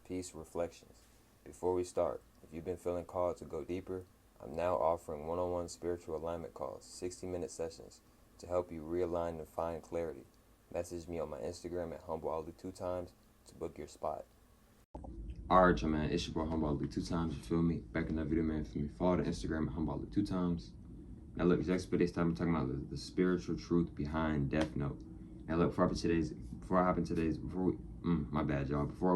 Peace Reflections. Before we start, if you've been feeling called to go deeper, I'm now offering one-on-one spiritual alignment calls, 60-minute sessions, to help you realign and find clarity. Message me on my Instagram at HumbleAli2times to book your spot. Alright, y'all, man, it's your boy HumbleAli2times, you feel me? Back in that video, man, feel me? Follow the Instagram at HumbleAli2times. Now look, next for this time, I'm talking about the spiritual truth behind Death Note. Now look, before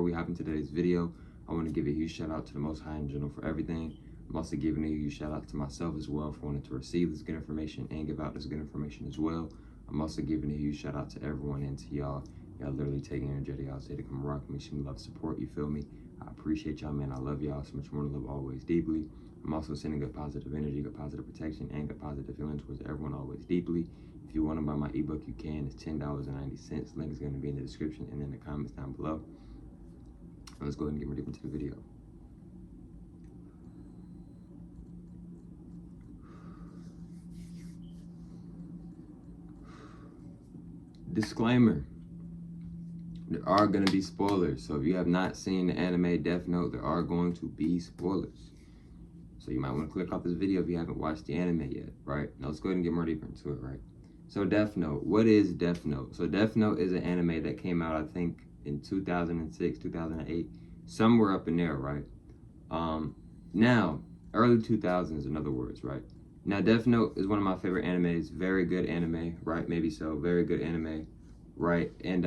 we hop into today's video, I want to give a huge shout out to the Most High in general for everything. I'm also giving a huge shout out to myself as well for wanting to receive this good information and give out this good information as well. I'm also giving a huge shout out to everyone and to y'all. Y'all literally taking energetic out today to come rock me, show me love, support, you feel me? I appreciate y'all, man. I love y'all so much more than love always deeply. I'm also sending good positive energy, good positive protection, and good positive feeling towards everyone always deeply. If you want to buy my ebook, you can. It's $10.90. Link is going to be in the description and in the comments down below. Let's go ahead and get more deep into the video. Disclaimer. There are going to be spoilers. So if you have not seen the anime Death Note, there are going to be spoilers. So you might want to click off this video if you haven't watched the anime yet, right? Now let's go ahead and get more deeper into it, right? So Death Note, what is Death Note? So Death Note is an anime that came out, I think, in 2006, 2008, somewhere up in there, right? Now, early 2000s, in other words, right? Now, Death Note is one of my favorite animes, very good anime, right? Maybe so, very good anime, right? And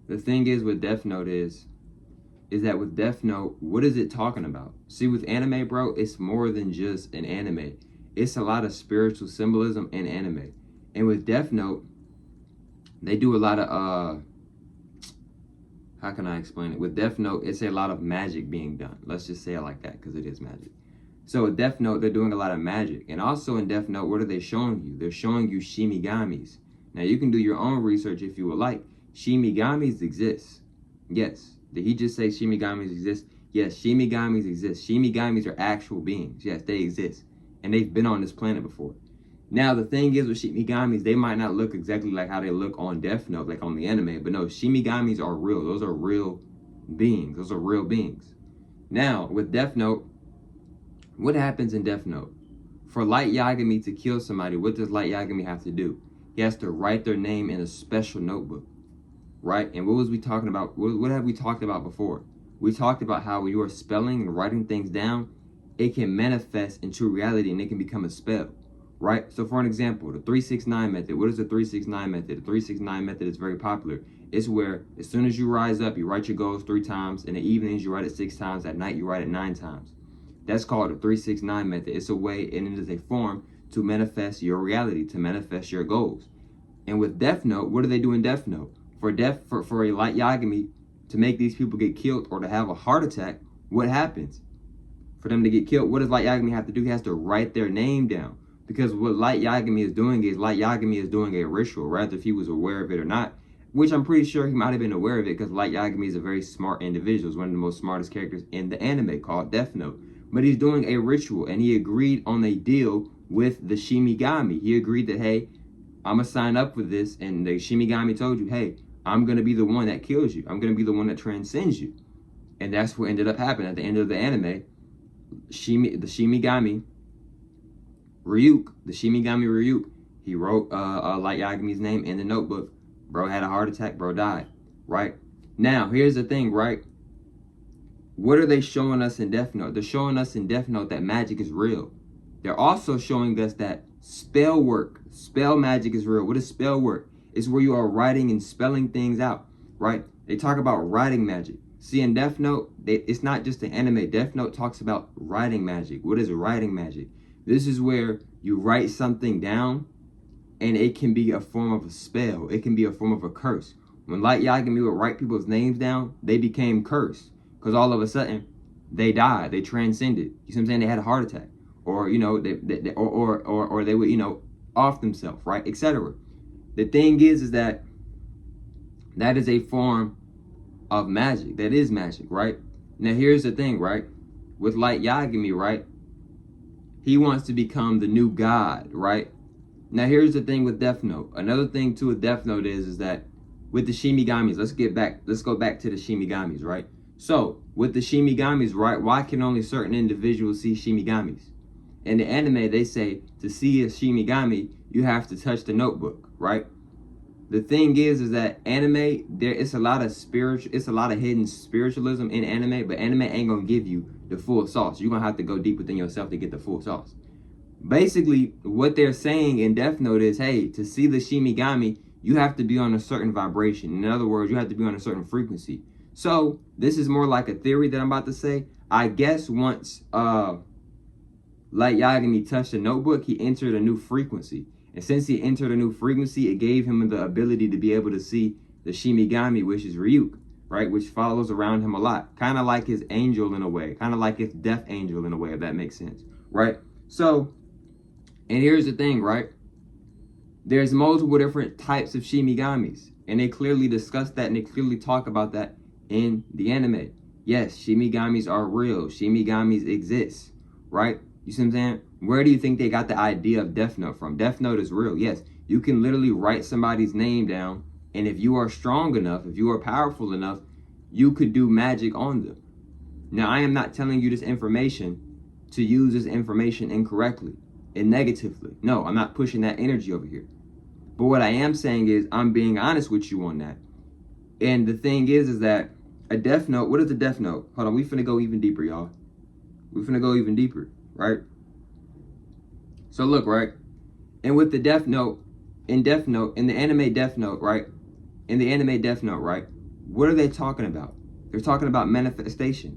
the thing is with Death Note is that with Death Note, what is it talking about? See, with anime, bro, it's more than just an anime. It's a lot of spiritual symbolism in anime. And with Death Note, they do a lot of, how can I explain it? With Death Note, it's a lot of magic being done. Let's just say it like that, because it is magic. So with Death Note, they're doing a lot of magic. And also in Death Note, what are they showing you? They're showing you shimigamis. Now, you can do your own research if you would like. Shimigamis exist. Yes. Did he just say shimigamis exist? Yes, shimigamis exist. Shimigamis are actual beings. Yes, they exist. And they've been on this planet before. Now, the thing is with shimigamis, they might not look exactly like how they look on Death Note, like on the anime. But no, shimigamis are real. Those are real beings. Those are real beings. Now, with Death Note, what happens in Death Note? For Light Yagami to kill somebody, what does Light Yagami have to do? He has to write their name in a special notebook. Right? And what was we talking about? What have we talked about before? We talked about how when you are spelling and writing things down, it can manifest into reality and it can become a spell. Right? So for an example, the 369 method. What is the 369 method? The 369 method is very popular. It's where as soon as you rise up, you write your goals 3 times. In the evenings, you write it 6 times. At night, you write it 9 times. That's called the 369 method. It's a way and it is a form to manifest your reality, to manifest your goals. And with Death Note, what do they do in Death Note? For a Light Yagami to make these people get killed or to have a heart attack, what happens? For them to get killed, what does Light Yagami have to do? He has to write their name down. Because what Light Yagami is doing is Light Yagami is doing a ritual, rather if he was aware of it or not, which I'm pretty sure he might have been aware of it because Light Yagami is a very smart individual. He's one of the most smartest characters in the anime called Death Note. But he's doing a ritual and he agreed on a deal with the Shimigami. He agreed that, hey, I'm going to sign up for this. And the Shimigami told you, hey, I'm going to be the one that kills you. I'm going to be the one that transcends you. And that's what ended up happening at the end of the anime. The Shimigami Ryuk, he wrote Light Yagami's name in the notebook. Bro had a heart attack. Bro died. Right? Now, here's the thing, right? What are they showing us in Death Note? They're showing us in Death Note that magic is real. They're also showing us that spell magic is real. What is spell work? It's where you are writing and spelling things out, right? They talk about writing magic. See, in Death Note, it's not just an anime. Death Note talks about writing magic. What is writing magic? This is where you write something down, and it can be a form of a spell. It can be a form of a curse. When Light Yagami would write people's names down, they became cursed. Because all of a sudden, they died. They transcended. You see what I'm saying? They had a heart attack. Or, you know, or they would, you know, off themselves, right? Etc. The thing is that is a form of magic. That is magic, right? Now, here's the thing, right? With Light Yagami, right? He wants to become the new god, right? Now, here's the thing with Death Note. Another thing, too, with Death Note is that with the Shimigamis, let's go back to the Shimigamis, right? So with the Shinigamis, right, why can only certain individuals see Shinigamis? In the anime, they say to see a Shinigami, you have to touch the notebook, right? The thing is that anime, it's a lot of hidden spiritualism in anime, but anime ain't gonna give you the full sauce. You're gonna have to go deep within yourself to get the full sauce. Basically, what they're saying in Death Note is, hey, to see the Shinigami, you have to be on a certain vibration. In other words, you have to be on a certain frequency. So this is more like a theory that I'm about to say. I guess once Light Yagami touched the notebook, he entered a new frequency. And since he entered a new frequency, it gave him the ability to be able to see the Shinigami, which is Ryuk, right? Which follows around him a lot. Kind of like his angel in a way. Kind of like his death angel in a way, if that makes sense, right? So, and here's the thing, right? There's multiple different types of Shinigamis. And they clearly discuss that and they clearly talk about that in the anime. Yes, Shinigamis are real. Shinigamis exist, right? You see what I'm saying? Where do you think they got the idea of Death Note from? Death Note is real. Yes, you can literally write somebody's name down, and if you are strong enough, if you are powerful enough, you could do magic on them. Now, I am not telling you this information to use this information incorrectly and negatively. No, I'm not pushing that energy over here. But what I am saying is I'm being honest with you on that. And the thing is that a Death Note, what is a Death Note? Hold on, we finna go even deeper, y'all. We finna go even deeper, right? So look, right? And with the Death Note, in the anime Death Note, right? In the anime Death Note, right? What are they talking about? They're talking about manifestation.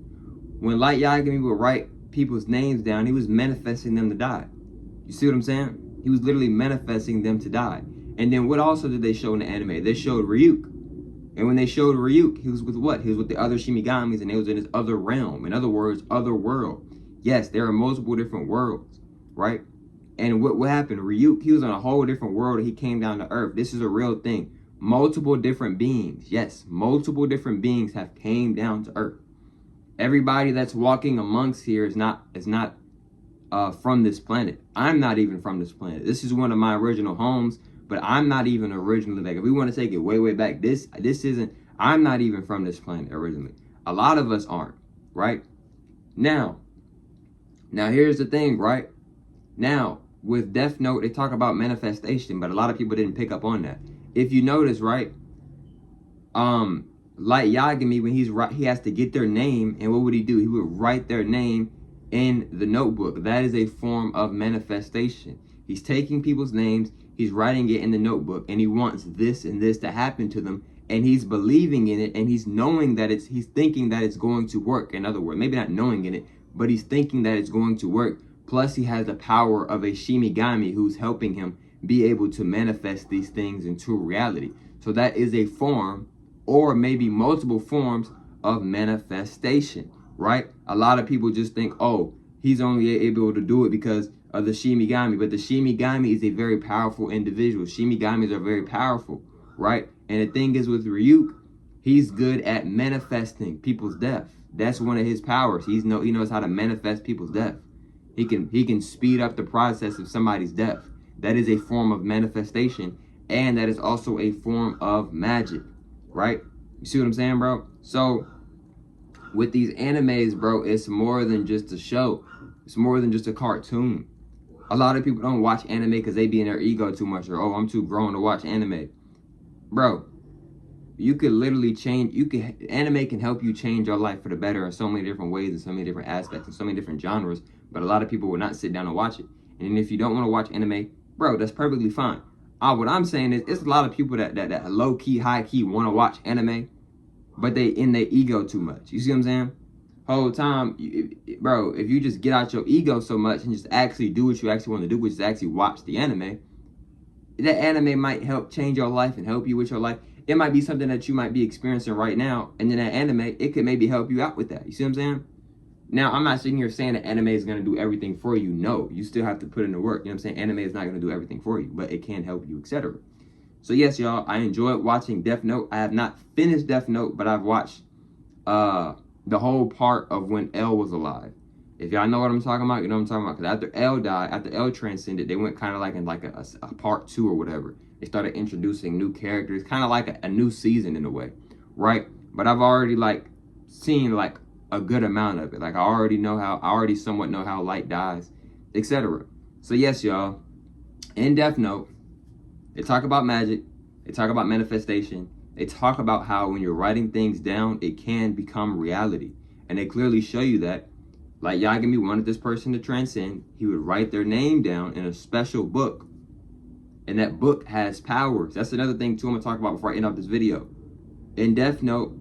When Light Yagami would write people's names down, he was manifesting them to die. You see what I'm saying? He was literally manifesting them to die. And then what also did they show in the anime? They showed Ryuk. And when they showed Ryuk, he was with what? He was with the other Shinigamis, and he was in his other realm. In other words, other world. Yes, there are multiple different worlds, right? And what happened? Ryuk, he was on a whole different world, and he came down to Earth. This is a real thing. Multiple different beings. Yes, multiple different beings have came down to Earth. Everybody that's walking amongst here is not from this planet. I'm not even from this planet. This is one of my original homes, but I'm not even originally, like, if we want to take it way back, this isn't, I'm not even from this planet originally. A lot of us aren't, right? Now here's the thing, right? Now, with Death Note, they talk about manifestation, but a lot of people didn't pick up on that. If you notice, right, Light Yagami, when he has to get their name, and what would he do? He would write their name in the notebook. That is a form of manifestation. He's taking people's names, he's writing it in the notebook, and he wants this and this to happen to them, and he's believing in it, and he's knowing that he's thinking that it's going to work. In other words, maybe not knowing in it, but he's thinking that it's going to work. Plus, he has the power of a Shinigami who's helping him be able to manifest these things into reality. So that is a form, or maybe multiple forms of manifestation, right? A lot of people just think, oh, he's only able to do it because of the Shinigami. But the Shinigami is a very powerful individual. Shinigamis are very powerful, right? And the thing is with Ryuk, he's good at manifesting people's death. That's one of his powers. He knows how to manifest people's death. He can speed up the process of somebody's death. That is a form of manifestation, and that is also a form of magic, right? You see what I'm saying, bro? So with these animes, bro, it's more than just a show. It's more than just a cartoon. A lot of people don't watch anime because they be in their ego too much, or, oh, I'm too grown to watch anime. Bro, you could literally anime can help you change your life for the better in so many different ways, in so many different aspects, in so many different genres. But a lot of people will not sit down and watch it. And if you don't want to watch anime, bro, that's perfectly fine. What I'm saying is, it's a lot of people that low-key, high-key want to watch anime, but they in their ego too much. You see what I'm saying? Whole time, bro, if you just get out your ego so much and just actually do what you actually want to do, which is actually watch the anime, that anime might help change your life and help you with your life. It might be something that you might be experiencing right now, and then that anime, it could maybe help you out with that. You see what I'm saying? Now, I'm not sitting here saying that anime is going to do everything for you. No, you still have to put in the work. You know what I'm saying? Anime is not going to do everything for you, but it can help you, etc. So yes, y'all, I enjoyed watching Death Note. I have not finished Death Note, but I've watched the whole part of when L was alive. If y'all know what I'm talking about, you know what I'm talking about. Because after L died, after L transcended, they went kind of like in like a part 2 or whatever. They started introducing new characters, kind of like a new season in a way, right? But I've already like seen like a good amount of it. Like I already somewhat know how light dies, etc. So yes, y'all, in Death Note, they talk about magic, they talk about manifestation, they talk about how when you're writing things down, it can become reality. And they clearly show you that. Like Yagami wanted this person to transcend. He would write their name down in a special book. And that book has powers. That's another thing too I'm gonna talk about before I end off this video. In Death Note,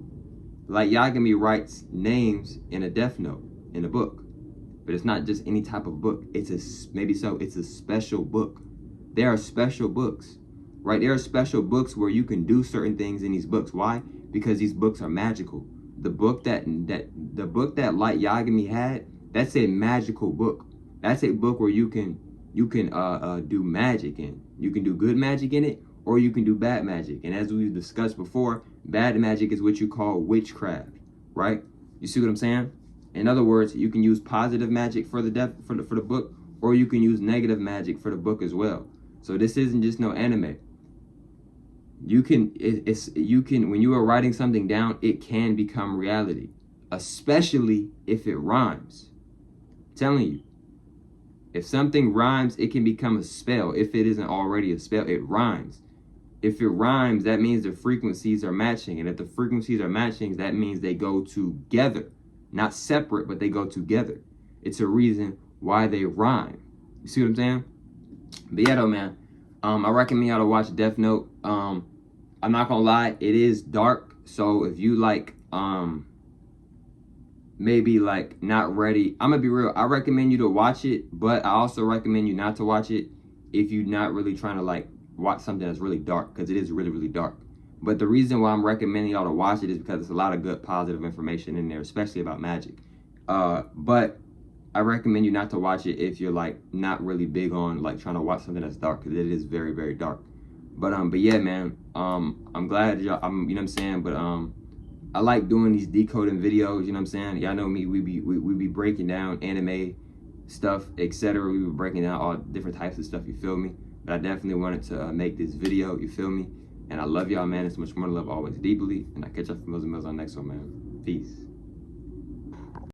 like Yagami writes names in a Death Note, in a book. But it's not just any type of book. It's a special book. There are special books, right? There are special books where you can do certain things in these books. Why? Because these books are magical. The book that Light Yagami had, that's a magical book. That's a book where you can do magic in. You can do good magic in it, or you can do bad magic. And as we've discussed before, bad magic is what you call witchcraft, right? You see what I'm saying? In other words, you can use positive magic for the book, or you can use negative magic for the book as well. So this isn't just no anime. You can when you are writing something down, it can become reality, especially if it rhymes. I'm telling you, if something rhymes, it can become a spell. If it isn't already a spell, it rhymes. If it rhymes, that means the frequencies are matching, and if the frequencies are matching, that means they go together, not separate, but they go together. It's a reason why they rhyme. You see what I'm saying? But yeah, though, man, I recommend y'all to watch Death Note. I'm not gonna lie, it is dark. So if you like, maybe like not ready, I'm gonna be real. I recommend you to watch it, but I also recommend you not to watch it if you're not really trying to like watch something that's really dark, because it is really, really dark. But the reason why I'm recommending y'all to watch it is because there's a lot of good, positive information in there, especially about magic. But I recommend you not to watch it if you're like not really big on like trying to watch something that's dark, because it is very, very dark. But yeah, man, I'm glad y'all, you know what I'm saying? But I like doing these decoding videos, you know what I'm saying? Y'all know me, we be breaking down anime stuff, etc. We be breaking down all different types of stuff, you feel me? But I definitely wanted to make this video, you feel me? And I love y'all, man. It's much more love, always deeply. And I catch up from Mills and Mills on the next one, man. Peace.